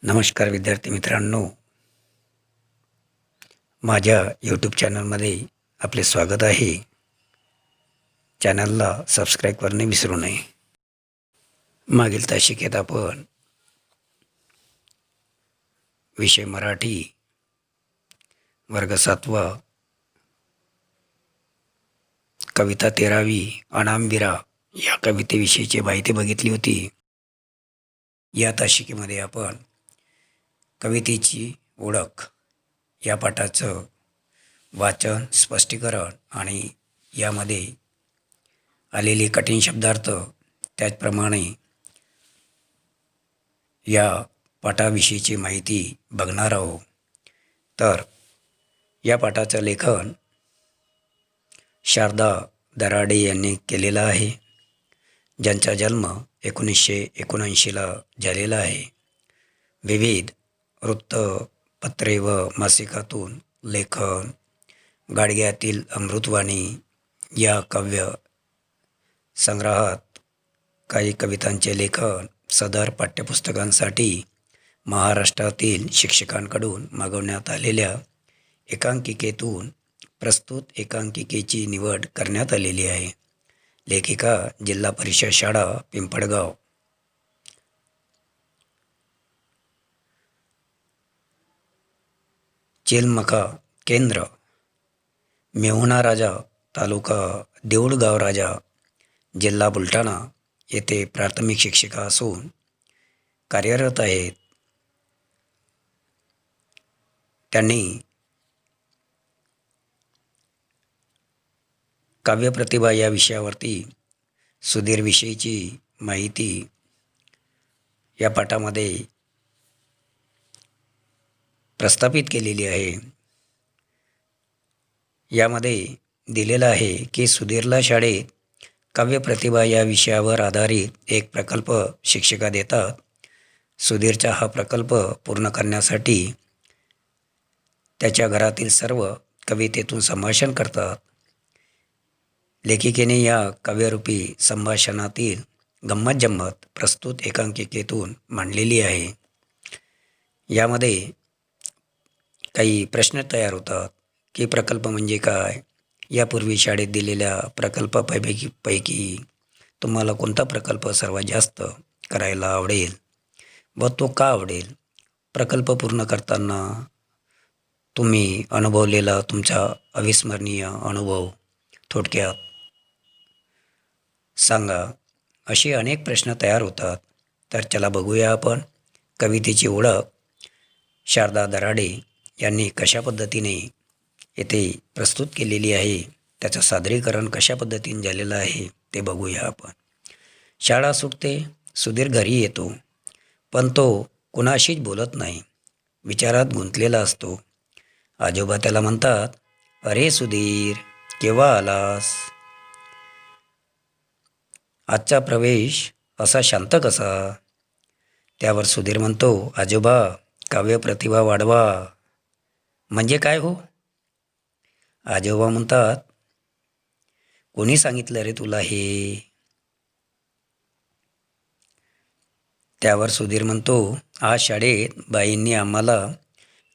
नमस्कार विद्यार्थी मित्रांनो, माझ्या यूट्यूब चॅनलमध्ये आपले स्वागत आहे. चॅनलला सबस्क्राईब करणे विसरू नये. मागील तासिकेत आपण विषय मराठी वर्ग 7वा कविता 13वी अनामविरा या कवितेविषयीची माहिती बघितली होती. या तासिकेमध्ये आपण कवितेची ओळख या पाठाचं वाचन, स्पष्टीकरण आणि यामध्ये आलेले कठीण शब्दार्थ, त्याचप्रमाणे या पाठाविषयीची माहिती बघणार आहोत. तर या पाठाचं लेखन शारदा दराडे यांनी केलेलं आहे, ज्यांचा जन्म 1979ला झालेला आहे. विविध वृत्तपत्रे व मासिकातून लेखन, गाडग्यातील अमृतवाणी या काव्य संग्रहात काही कवितांचे लेखन सदर पाठ्यपुस्तकांसाठी महाराष्ट्रातील शिक्षकांकडून मागवण्यात आलेल्या एकांकिकेतून प्रस्तुत एकांकिकेची निवड करण्यात आलेली आहे. लेखिका जिल्हा परिषद शाळा पिंपळगाव. चिलमका केंद्र, मेहुणा राजा तालुका देऊळगाव राजा जिल्हा बुलढाणा येथे प्राथमिक शिक्षिका असून कार्यरत आहेत. त्यांनी काव्यप्रतिभा या विषयावरती सुधीरविषयीची माहिती या पाठामध्ये प्रस्थापित केलेली आहे. यामध्ये दिलेलं आहे की सुधीरला शाळेत काव्यप्रतिभा या विषयावर आधारित एक प्रकल्प शिक्षिका देतात. सुधीरचा हा प्रकल्प पूर्ण करण्यासाठी त्याच्या घरातील सर्व कवितेतून संभाषण करतात. लेखिकेने या काव्यरूपी संभाषणातील गंमत जम्मत प्रस्तुत एकांकिकेतून मांडलेली आहे. यामध्ये काही प्रश्न तयार होतात की प्रकल्प म्हणजे काय, यापूर्वी शाळेत दिलेल्या प्रकल्पापैकी तुम्हाला कोणता प्रकल्प सर्वात जास्त करायला आवडेल व तो का आवडेल, प्रकल्प पूर्ण करताना तुम्ही अनुभवलेला तुमचा अविस्मरणीय अनुभव थोडक्यात सांगा. असे अनेक प्रश्न तयार होतात. तर चला बघूया आपण कवितेची ओळख शारदा दराडे यांनी कशा पद्धतीने येथे प्रस्तुत केलेली आहे, त्याचं सादरीकरण कशा पद्धतीने झालेलं आहे ते बघूया आपण. शाळा सुटते, सुधीर घरी येतो, पण तो कुणाशीच बोलत नाही, विचारात गुंतलेला असतो. आजोबा त्याला म्हणतात, अरे सुधीर, केव्हा आलास? आजचा प्रवेश असा शांत कसा? त्यावर सुधीर म्हणतो, आजोबा, काव्यप्रतिभा वाढवा. म्हणजे काय हो? आजोबा म्हणतात, कोणी सांगितलं रे तुला हे? त्यावर सुधीर म्हणतो, आज शाळेत बाईंनी आम्हाला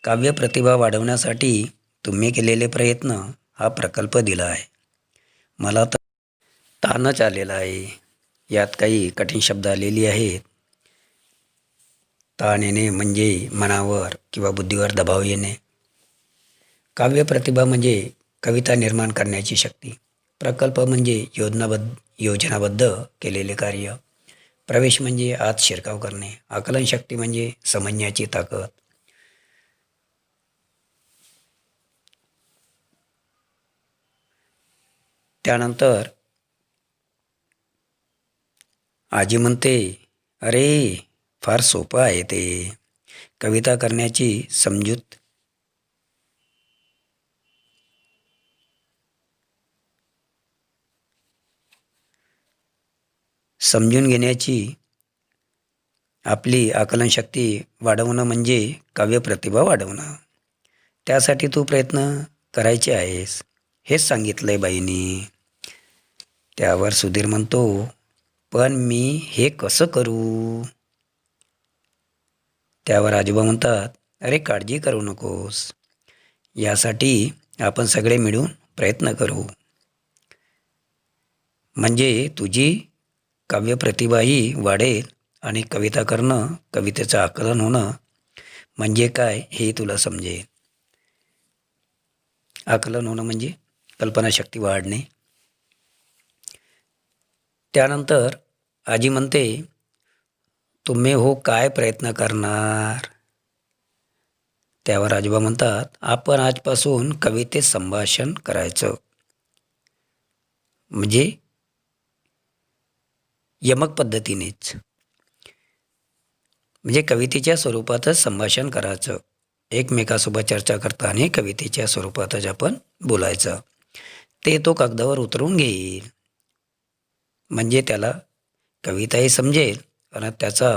काव्यप्रतिभा वाढवण्यासाठी तुम्ही केलेले प्रयत्न हा प्रकल्प दिला आहे. मला तर ताणच आलेला आहे. यात काही कठीण शब्द आलेली आहेत. ताण येणे म्हणजे मनावर किंवा बुद्धीवर दबाव येणे. काव्यप्रतिभा म्हणजे कविता निर्माण करण्याची शक्ती. प्रकल्प म्हणजे योजनाबद्ध केलेले कार्य. प्रवेश म्हणजे आत शिरकाव करणे. आकलनशक्ती म्हणजे समजण्याची ताकद. त्यानंतर आजी म्हणते, अरे फार सोपं आहे ते. कविता करण्याची समजून घेण्याची आपली आकलनशक्ती वाढवणं म्हणजे काव्यप्रतिभा वाढवणं. त्यासाठी तू प्रयत्न करायचे आहेस, हेच सांगितलंय बाईंनी. त्यावर सुधीर म्हणतो, पण मी हे कसं करू? त्यावर आजोबा म्हणतात, अरे काळजी करू नकोस, यासाठी आपण सगळे मिळून प्रयत्न करू. म्हणजे तुझी काव्यप्रतिभाही वाढेल आणि कविता करणं, कवितेचं आकलन होणं म्हणजे काय हे तुला समजेल. आकलन होणं म्हणजे कल्पनाशक्ती वाढणे. त्यानंतर आजी म्हणते, तुम्ही हो काय प्रयत्न करणार. त्यावर आजोबा म्हणतात, आपण आजपासून कवितेत संभाषण करायचं. म्हणजे यमक पद्धतीनेच, म्हणजे कवितेच्या स्वरूपातच संभाषण करायचं. एकमेकासोबत चर्चा करताना कवितेच्या स्वरूपातच आपण बोलायचं. ते तो कागदावर उतरवून घेईल. म्हणजे त्याला कविताही समजेल आणि त्याचा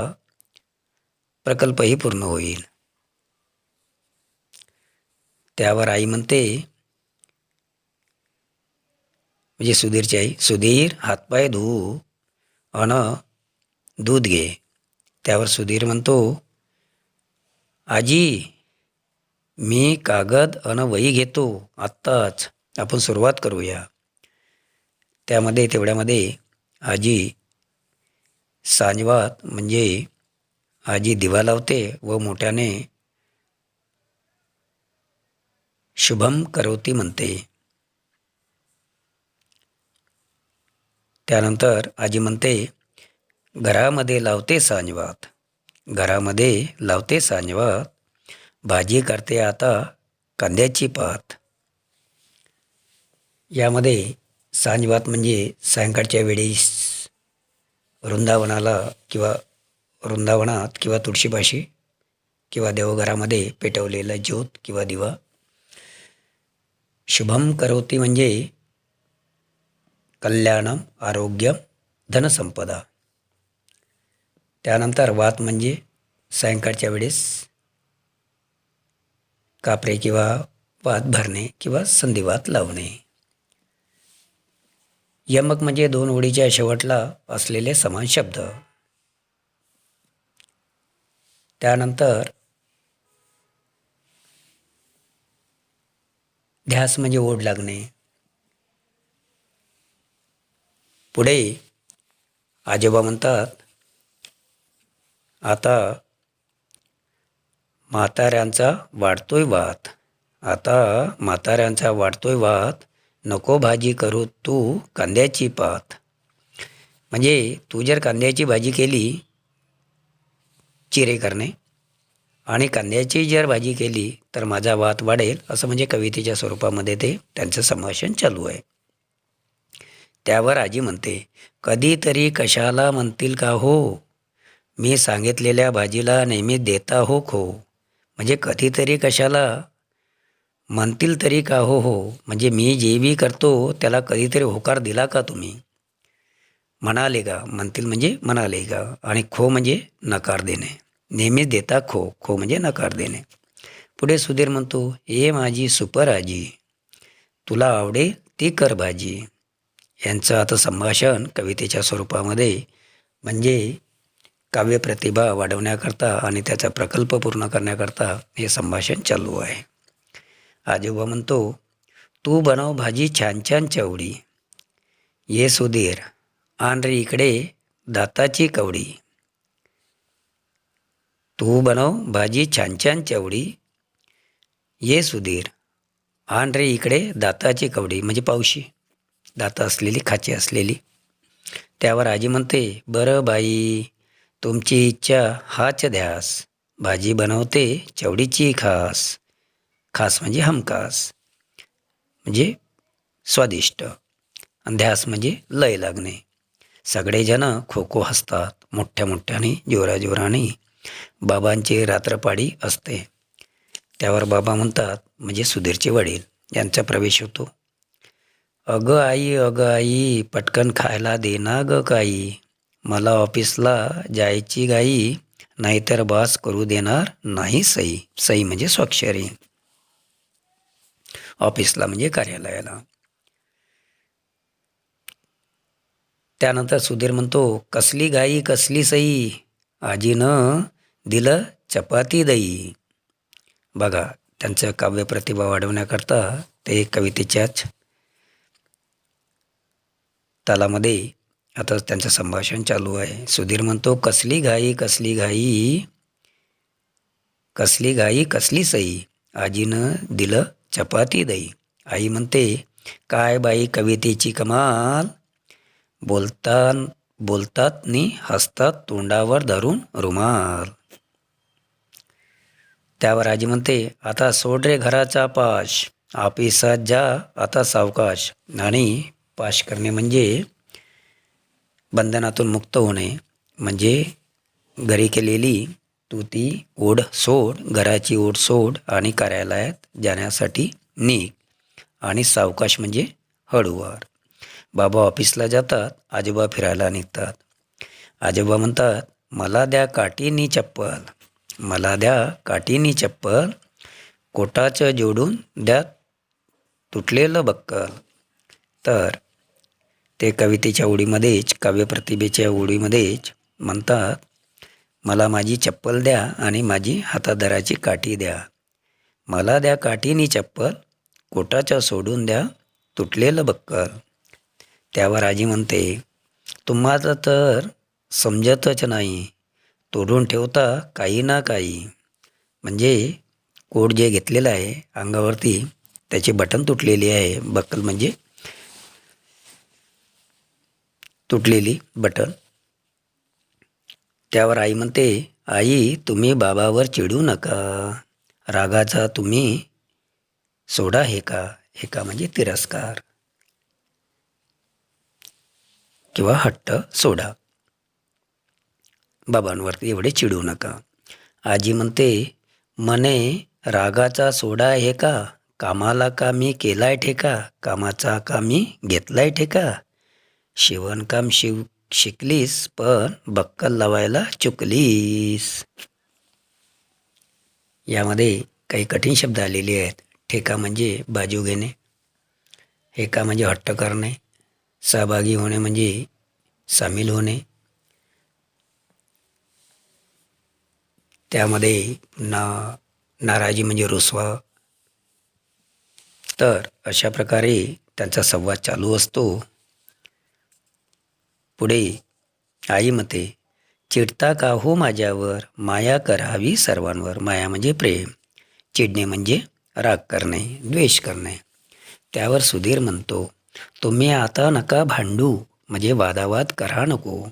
प्रकल्पही पूर्ण होईल. त्यावर आई म्हणते, म्हणजे सुधीरची आई, सुधीर हातपाय धुवू अन दूध घे. त्यावर सुधीर म्हणतो, आजी मी कागद अन वही घेतो आत्ताच, आपण सुरुवात करूया. तेवढ्यामध्ये आजी सांजवात म्हणजे आजी दिवा लावते व मोठ्याने शुभम करोती म्हणते. त्यानंतर आजी म्हणते, घरामध्ये लावते सांजवात, घरामध्ये लावते सांजवात, भाजी करते आता कांद्याची पात. यामध्ये सांजवात म्हणजे सायंकाळच्या वेळेस वृंदावनात किंवा तुळशीपाशी किंवा देवघरामध्ये पेटवलेला ज्योत किंवा दिवा. शुभम करोती म्हणजे कल्याणम, आरोग्यम, धनसंपदा. त्यानंतर वात म्हणजे सायंकाळच्या वेळेस कापरे किंवा वात भरणे किंवा संधिवात लावणे. यमक म्हणजे 2 ओळीच्या शेवटला असलेले समान शब्द. त्यानंतर ध्यास म्हणजे ओढ लागणे. पुढे आजोबा म्हणतात, आता म्हाताऱ्यांचा वाढतोय वात, आता म्हाताऱ्यांचा वाढतोय वात, नको भाजी करू तू कांद्याची पात. म्हणजे तू जर कांद्याची भाजी केली, चिरे करणे, आणि कांद्याची जर भाजी केली तर माझा वात वाढेल, असं म्हणजे कवितेच्या स्वरूपामध्ये ते त्यांचं संभाषण चालू आहे. त्यावर आजी म्हणते, कधीतरी कशाला म्हणतील का हो, मी सांगितलेल्या भाजीला नेहमी देता हो खो. म्हणजे कधीतरी कशाला म्हणतील तरी का हो हो, म्हणजे मी जे बी करतो त्याला कधीतरी होकार दिला का तुम्ही. म्हणाले का, म्हणतील म्हणजे म्हणाले का, आणि खो म्हणजे नकार देणे. नेहमीच देता खो, खो म्हणजे नकार देणे. पुढे सुधीर म्हणतो, हे माझी सुपर आजी, तुला आवडेल ती कर भाजी. यांचं आता संभाषण कवितेच्या स्वरूपामध्ये म्हणजे काव्यप्रतिभा वाढवण्याकरता आणि त्याचा प्रकल्प पूर्ण करण्याकरता हे संभाषण चालू आहे. आजोबा म्हणतो, तू बनव भाजी छान छान चवडी, ये सुधीर आण रे इकडे दाताची कवडी. तू बनव भाजी छान छान चवडी, ये सुधीर आण रे इकडे दाताची कवडी. म्हणजे पावशी, दाता असलेली, खाची असलेली. त्यावर आजी म्हणते, बरं बाई तुमची इच्छा हाच ध्यास, भाजी बनवते चवडीची खास. खास म्हणजे हमखास, म्हणजे स्वादिष्ट. आणि ध्यास म्हणजे लय लागणे. सगळेजण खो खो हसतात, मोठ्या मोठ्याने जोराजोराने. बाबांची रात्रपाडी असते. त्यावर बाबा म्हणतात, म्हणजे सुधीरचे वडील, यांचा प्रवेश होतो. अगं आई पटकन खायला दे ना ग काही, मला ऑफिसला जायची घाई, नाहीतर बॉस करू देणार नाही सही. सही म्हणजे स्वाक्षरी. ऑफिसला म्हणजे कार्यालयाला. त्यानंतर सुधीर म्हणतो, कसली घाई कसली सही, आजीनं दिलं चपाती दही. बघा, त्यांचं काव्यप्रतिभा वाढवण्याकरता ते कवितेच्याच तालामध्ये आता त्यांचं संभाषण चालू आहे. सुधीर म्हणतो, कसली घाई कसली घाई, कसली घाई कसली सई, आजीनं दिलं चपाती दही. आई म्हणते, काय बाई कवितेची कमाल, बोलतात बोलतात नि हसतात तोंडावर धरून रुमाल. त्यावर आजी म्हणते, आता सोड रे घराचा पाश, ऑफिसात जा आता सावकाश. आणि पाश करणे म्हणजे बंधनातून मुक्त होणे, म्हणजे घरी केलेली तू ती ओढ सोड, घराची ओढ सोड आणि कार्यालयात जाण्यासाठी निघ. आणि सावकाश म्हणजे हळूवार. बाबा ऑफिसला जातात, आजोबा फिरायला निघतात. आजोबा म्हणतात, मला द्या काठीनी चप्पल, मला द्या काठीनी चप्पल, कोटाचं जोडून द्या तुटलेलं बक्कल. तर ते कवितेच्या ओळीमध्येच, काव्यप्रतिभेच्या ओळीमध्येच म्हणतात, मला माझी चप्पल द्या आणि माझी हाताधराची काठी द्या. मला द्या काठीनी चप्पल, कोटाच्या सोडून द्या तुटलेलं बक्कल. त्यावर आजी म्हणते, तुम्हाला तर समजतच नाही, तोडून ठेवता काही ना काही. म्हणजे कोट जे घेतलेलं आहे अंगावरती, त्याची बटन तुटलेली आहे. बक्कल म्हणजे तुटलेली बटन. त्यावर आई म्हणते, आई तुम्ही बाबावर चिडू नका, रागाचा तुम्ही सोडा हे का. हे का म्हणजे तिरस्कार किंवा हट्ट सोडा, बाबांवरती एवढे चिडू नका. आजी म्हणते, मने रागाचा सोडा हे का, कामाला का मी केलाय ठेका, कामाचा का मी घेतलाय ठेका, शिवणकाम शिकलीस पण बक्कल लावायला चुकलीस. यामध्ये काही कठीण शब्द आलेले आहेत. ठेका म्हणजे बाजू घेणे, हेका म्हणजे हट्ट करणे, सहभागी होणे म्हणजे सामील होणे, त्यामध्ये नाराजी म्हणजे रुसवा. तर अशा प्रकारे त्यांचा संवाद चालू असतो. पुढे आई म्हणते, चिडता का हो माझ्यावर, माया करावी सर्वांवर. माया म्हणजे प्रेम, चिडणे म्हणजे राग करणे, द्वेष करणे. त्यावर सुधीर म्हणतो, तुम्ही आता नका भांडू, म्हणजे वादावाद करा नको.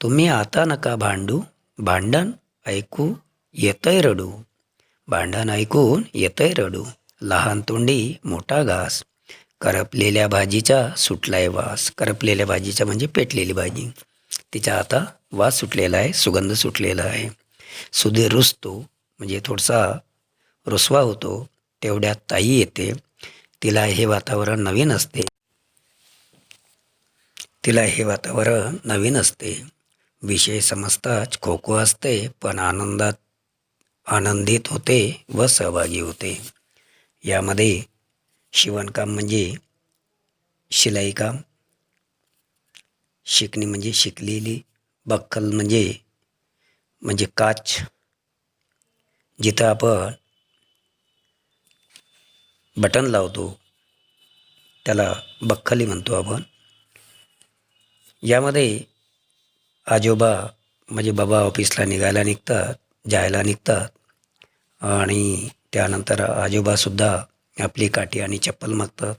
तुम्ही आता नका भांडू, भांडण ऐकू येतंय रडू, भांडण ऐकून येतंय रडू. लहान तोंडी मोठा घास, करपलेल्या भाजीचा सुटलाय वास. करपलेल्या भाजीचा म्हणजे पेटलेली भाजी, तिचा आता वास सुटलेला आहे, सुगंध सुटलेला आहे. सुधीर रुसतो म्हणजे थोडासा रुसवा होतो. तेवढ्यात ताई येते. तिला हे वातावरण नवीन असते, तिला हे वातावरण नवीन असते. विषय समजताच खो खो असते, पण आनंदित होते व सहभागी होते. यामध्ये शिवणकाम म्हणजे शिलाईकाम, शिकणे म्हणजे शिकलेली, बक्कल म्हणजे काच, जिथं आपण बटन लावतो त्याला बक्कली म्हणतो आपण. यामध्ये आजोबा म्हणजे बाबा ऑफिसला जायला निघतात आणि त्यानंतर आजोबासुद्धा आपली काठी आणि चप्पल मागतात.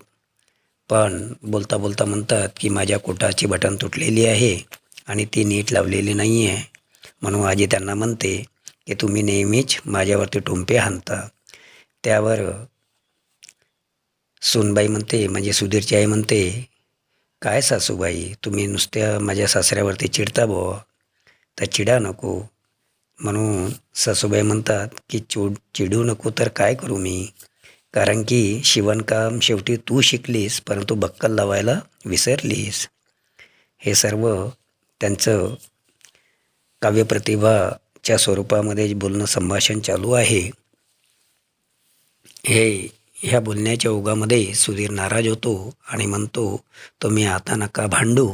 पण बोलता बोलता म्हणतात की माझ्या कोटाची बटन तुटलेली आहे आणि ती नीट लावलेली नाही आहे. म्हणून आजी त्यांना म्हणते की तुम्ही नेहमीच माझ्यावरती टोमपे हाणता. त्यावर सूनबाई म्हणते म्हणजे सुधीरची आई म्हणते, काय सासूबाई तुम्ही नुसत्या माझ्या सासऱ्यावरती चिडता बुवा, तर चिडा नको. म्हणून सासूबाई म्हणतात की चिडू नको तर काय करू मी, कारण की शिवणकाम शेवटी तू शिकलीस परंतु बक्कल लावायला विसरलीस. हे सर्व त्यांचं काव्यप्रतिभाच्या स्वरूपामध्ये बोलणं संभाषण चालू आहे. ह्या बोलण्याच्या ओघामध्ये सुधीर नाराज होतो आणि म्हणतो, तुम्ही आता नका भांडू,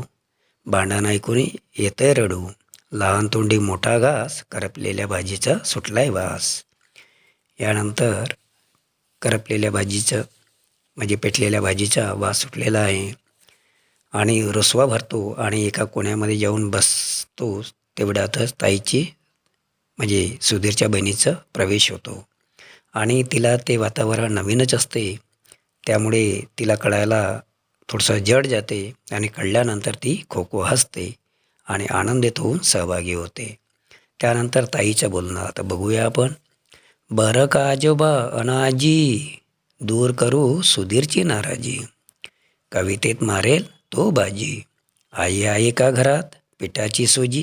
भांडण ऐकून येतंय रडू, लहान तोंडी मोठा घास, करपलेल्या भाजीचा सुटलाय वास. यानंतर करपलेल्या भाजीचं म्हणजे पेटलेल्या भाजीचा वास सुटलेला आहे आणि रुसवा भरतो आणि एका कोण्यामध्ये जाऊन बसतो. तेवढ्यातच ताईची म्हणजे सुधीरच्या बहिणीचा प्रवेश होतो आणि तिला ते वातावरण नवीनच असते. त्यामुळे तिला कळायला थोडंसं जड जाते आणि कळल्यानंतर ती खो खो हसते आणि आनंदित होऊन सहभागी होते. त्यानंतर ताईचं बोलणं आता बघूया आपण. बरं का आजोबा अनाजी, दूर करू सुधीरची नाराजी. कवितेत मारेल तो बाजी. आई आहे का घरात पिठाची सोजी.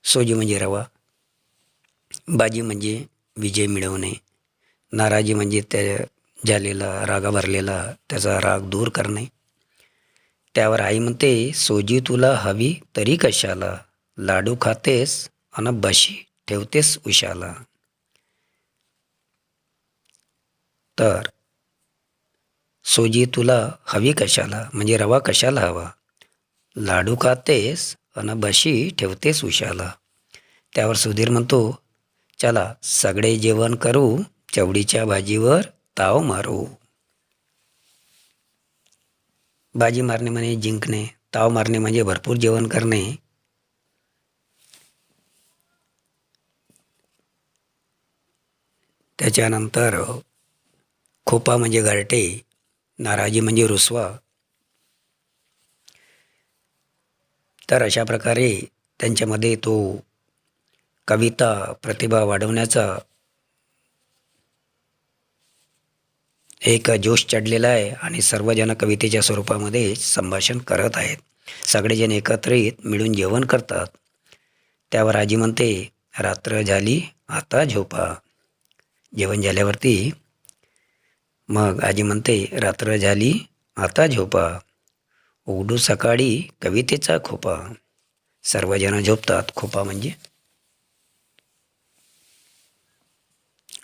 सोजी म्हणजे रवा, बाजी म्हणजे विजय मिळवणे, नाराजी म्हणजे त्या झालेला रागा भरलेला त्याचा राग दूर करणे. त्यावर आई म्हणते, सोजी तुला हवी तरी कशाला, लाडू खातेस अन बशी ठेवतेस उशाला. तर सोजी तुला हवी कशाला म्हणजे रवा कशाला हवा, लाडू खातेस अन बशी ठेवतेस उशाला. त्यावर सुधीर म्हणतो, चला सगळे जेवण करू, चवडीच्या भाजीवर ताव मारू. बाजी मारणे म्हणजे जिंकणे, ताव मारणे म्हणजे भरपूर जेवण करणे. त्याच्यानंतर खोपा म्हणजे घरटे, नाराजी म्हणजे रुसवा. तर अशा प्रकारे त्यांच्यामध्ये तो कविता प्रतिभा वाढवण्याचा एक जोश चढलेला आहे आणि सर्वजण कवितेच्या स्वरूपामध्ये संभाषण करत आहेत. सगळेजण एकत्रित मिळून जेवण करतात. त्यावर आजी म्हणते, रात्र झाली आता झोपा. जेवण झाल्यावरती मग आजी म्हणते, रात्र झाली आता झोपा, उघडू सकाळी कवितेचा खोपा. सर्वजण झोपतात. खोपा म्हणजे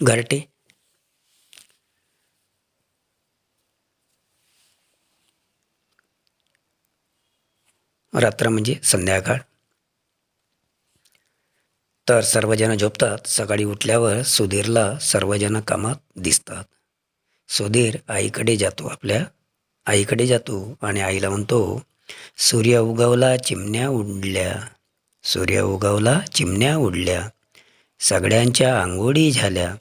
घरटे. रात्र म्हणजे संध्याकाळ. तर सर्वजण झोपतात. सकाळी उठल्यावर सुधीरला सर्वजण कामात दिसतात. सुधीर आईकडे जातो, आपल्या आईकडे जातो आणि आईला म्हणतो, सूर्य उगवला चिमण्या उडल्या, सूर्य उगवला चिमण्या उडल्या, सगळ्यांच्या आंघोळी झाल्या,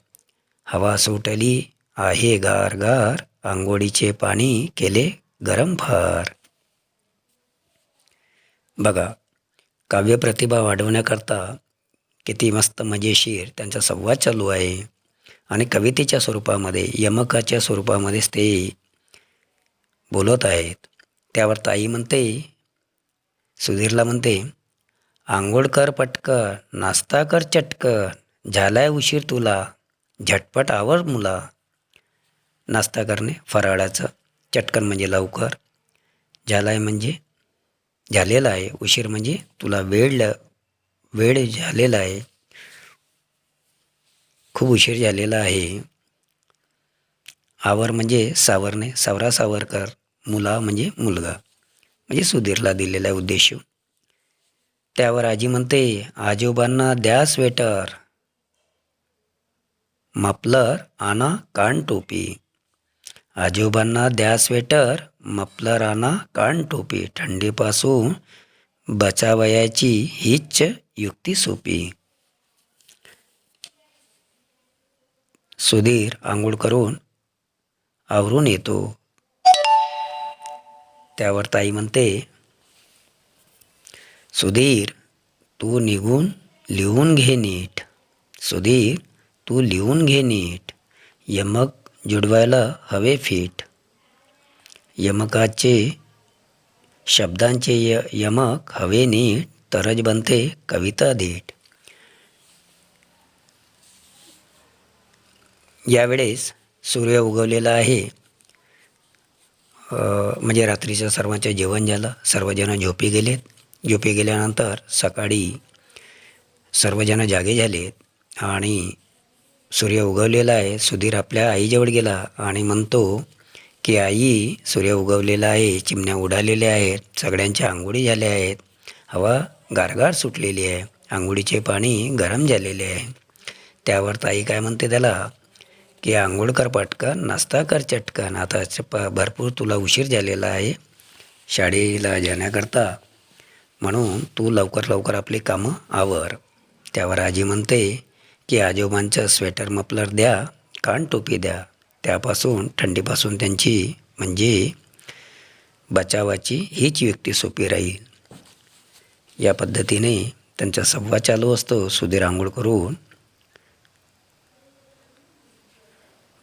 हवा सुटली आहे गार गार, आंघोळीचे पाणी केले गरम फार. बघा, काव्यप्रतिभा वाढवण्याकरता किती मस्त मजेशीर त्यांचा संवाद चालू आहे आणि कवितेच्या स्वरूपामध्ये यमकाच्या स्वरूपामध्येच ते बोलत आहेत. त्यावर ताई म्हणते, सुधीरला म्हणते, आंघोळ कर पटकन, नाश्ता कर चटकन, झालाय उशीर तुला, झटपट आवर मुला. नाश्ता करणे फराळाचं, चटकन म्हणजे लवकर, झालाय म्हणजे झालेला आहे, उशीर म्हणजे तुला वेळ झालेला आहे, खूप उशीर झालेला आहे. आवर म्हणजे सावरणे, सावरा सावरकर, मुला म्हणजे मुलगा, म्हणजे सुधीरला दिलेला आहे उद्देश. त्यावर आजी म्हणते, आजोबांना द्या स्वेटर, मफलर आणा कान टोपी. आजोबांना द्या स्वेटर, मफलर आणा कान टोपी, थंडीपासून बचावयाची हीच युक्ती सोपी. सुधीर आंघोळ करून आवरून येतो. त्यावर ताई म्हणते, सुधीर तू लिहून घे नीट, सुधीर तू लिहून घे नीट, यमक जुडवायला हवे फीट. यमकाचे शब्दांचे यमक हवे नीट, तरच बनते कविता धीट. यावेळेस सूर्य उगवलेला आहे, म्हणजे रात्रीचं सर्वांचं जेवण झालं, सर्वजण झोपी गेलेत. झोपी गेल्यानंतर सकाळी सर्वजण जागे झालेत आणि सूर्य उगवलेला आहे. सुधीर आपल्या आईजवळ गेला आणि म्हणतो की आई, सूर्य उगवलेला आहे, चिमण्या उडालेल्या आहेत, सगळ्यांच्या आंघोळी झाल्या आहेत, हवा गारगार सुटलेली आहे, आंघोळीचे पाणी गरम झालेले आहे. त्यावर ताई काय म्हणते त्याला, की आंघोळ कर पटकन, नाश्ता कर चटकन, आता भरपूर तुला उशीर झालेला आहे शाळेला जाण्याकरता, म्हणून तू लवकर लवकर आपली कामं आवर. त्यावर आजी म्हणते की आजोबांचं स्वेटर मफलर द्या, कान टोपी द्या, त्यापासून थंडीपासून त्यांची म्हणजे बचावाची हीच युक्ती सोपी राहील. या पद्धतीने त्यांचा संवाद चालू असतो. सुधीर आंघोळ करून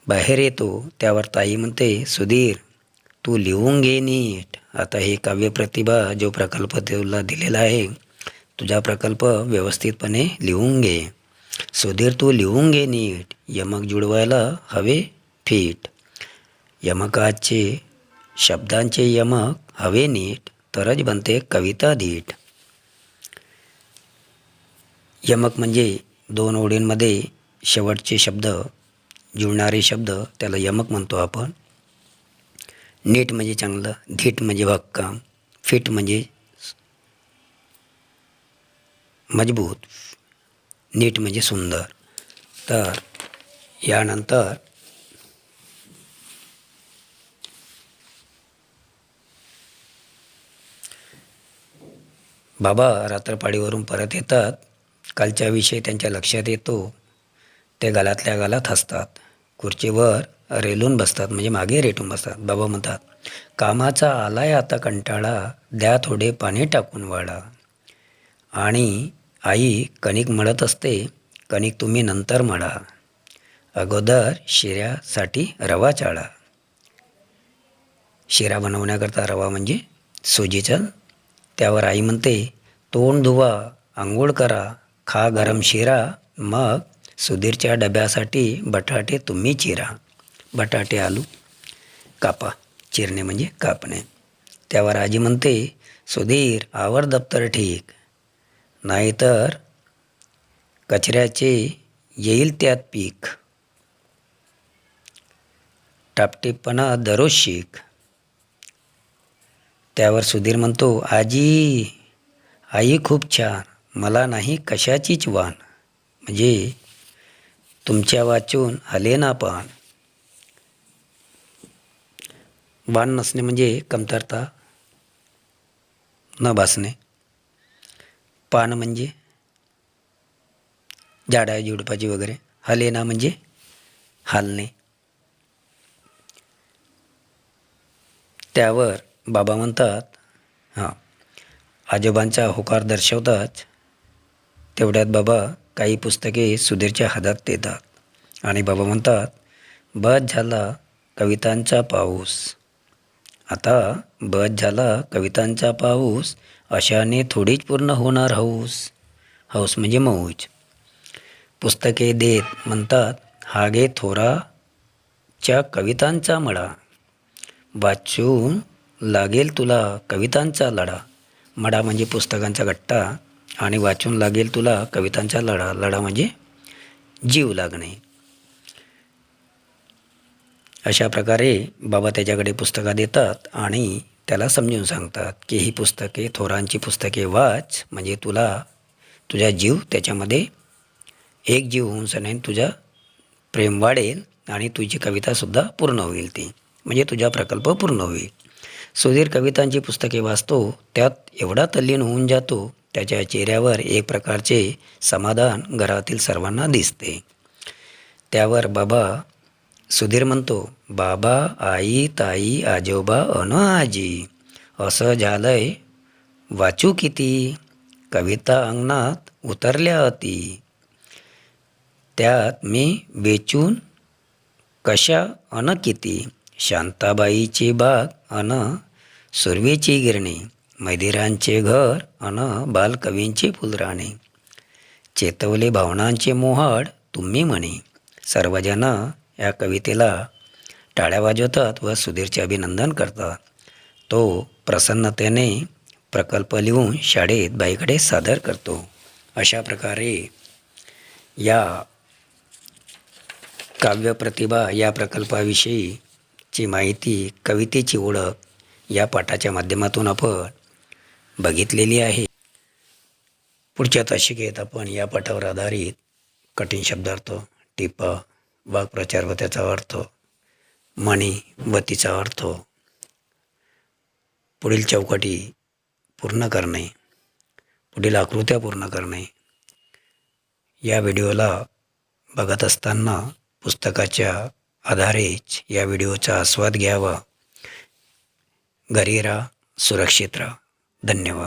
बाहेर येतो. त्यावर ताई म्हणते, सुधीर तू लिहून घे नीट. आता हे काव्यप्रतिभा जो प्रकल्प तुला दिलेला आहे, तुझा प्रकल्प व्यवस्थितपणे लिहून घे. सुधीर तू लिहून घे नीट. यमक जुळवायला हवे फीट. यमकाचे शब्दांचे यमक हवे नीट, तरच बनते कविता धीट. यमक म्हणजे 2 ओळींमध्ये शेवटचे शब्द जुळणारे शब्द, त्याला यमक म्हणतो आपण. नीट म्हणजे चांगलं, धीट म्हणजे भक्कम, फिट म्हणजे मजबूत, नीट म्हणजे सुंदर. तर यानंतर बाबा रात्रपाळीवरून परत येतात. कालच्या विषयी त्यांच्या लक्षात येतो. ते गालातल्या गालात हसतात, खुर्चीवर रेलून बसतात, म्हणजे मागे रेटून बसतात. बाबा म्हणतात, कामाचा आलाय आता कंटाळा, द्या थोडे पाणी टाकून वाढा. आणि आई कणिक मळत असते, कणिक तुम्ही नंतर मळा, अगोदर शिऱ्यासाठी रवा चाळा. शिरा बनवण्याकरता रवा म्हणजे सुजीचा. त्यावर आई म्हणते, तोंड धुवा, आंघोळ करा, खा गरम शिरा, मग सुधीरच्या डब्यासाठी बटाटे तुम्ही चिरा. बटाटे आलू कापा, चिरणे म्हणजे कापणे. त्यावर आजी म्हणते, सुधीर आवर दप्तर ठीक, नाहीतर कचऱ्याचे येईल त्यात पीक. टापटीपणा दररोज शिक. त्यावर सुधीर म्हणतो, आजी आई खूप छान, मला नाही कशाचीच वाण, म्हणजे तुमच्या वाचून हले ना पान. वाण नसणे म्हणजे कमतरता न भासणे. पान म्हणजे झाडा झुडपाची वगैरे. हले ना म्हणजे हालणे. त्यावर बाबा म्हणतात, आजोबांचा होकार दर्शवतात. तेवढ्यात बाबा काही पुस्तके सुधीरच्या हातात देतात आणि बाबा म्हणतात, बस झाला कवितांचा पाऊस. आता बस झाला कवितांचा पाऊस, अशाने थोडीच पूर्ण होणार हौस. हौस म्हणजे मौज. पुस्तके देत म्हणतात, हा गे थोराच्या कवितांचा मळा, वाचून लागेल तुला कवितांचा लढा. मडा म्हणजे पुस्तकांचा गट्टा आणि वाचून लागेल तुला कवितांचा लढा. लढा म्हणजे जीव लागणे. अशा प्रकारे बाबा त्याच्याकडे पुस्तकं देतात आणि त्याला समजून सांगतात की ही पुस्तके, थोरांची पुस्तके वाच, म्हणजे तुझा जीव त्याच्यामध्ये एक जीव होऊन सनेन तुझा प्रेम वाढेल आणि तुझी कवितासुद्धा पूर्ण होईल. ती म्हणजे तुझा प्रकल्प पूर्ण होईल. सुधीर कवितांची पुस्तके वाचतो, त्यात एवढा तल्लीन होऊन जातो, त्याच्या चेहऱ्यावर एक प्रकारचे समाधान घरातील सर्वांना दिसते. त्यावर बाबा सुधीर म्हणतो, बाबा आई ताई आजोबा अन आजी, असं झालंय वाचू किती, कविता अंगणात उतरल्या अती, त्यात मी वेचून कशा अन किती, शांताबाईची बाग अन सुरवेची गिरणी, मैदिरांचे घर अन बालकवींची फुलराणे, चेतवले भावनांचे मोहाड तुम्ही म्हणे. सर्वजण या कवितेला टाळ्या वाजवतात व सुधीरचे अभिनंदन करतात. तो प्रसन्नतेने प्रकल्प लिहून शाळेत बाईकडे सादर करतो. अशा प्रकारे या काव्यप्रतिभा या प्रकल्पाविषयीची माहिती, कवितेची ओळख या पाठाच्या माध्यमातून आपण बघितलेली आहे. पुढच्या तासिकेत आपण या पाठावर आधारित कठीण शब्दार्थ, टिपा, वाक्प्रचार व त्याचा अर्थ, म्हणी व तिचा अर्थ, पुढील चौकटी पूर्ण करणे, पुढील आकृत्या पूर्ण करणे. या व्हिडिओला बघत असताना पुस्तकाच्या आधारेच या व्हिडिओचा आस्वाद घ्यावा. घरी राहा, सुरक्षित राहा. धन्यवाद.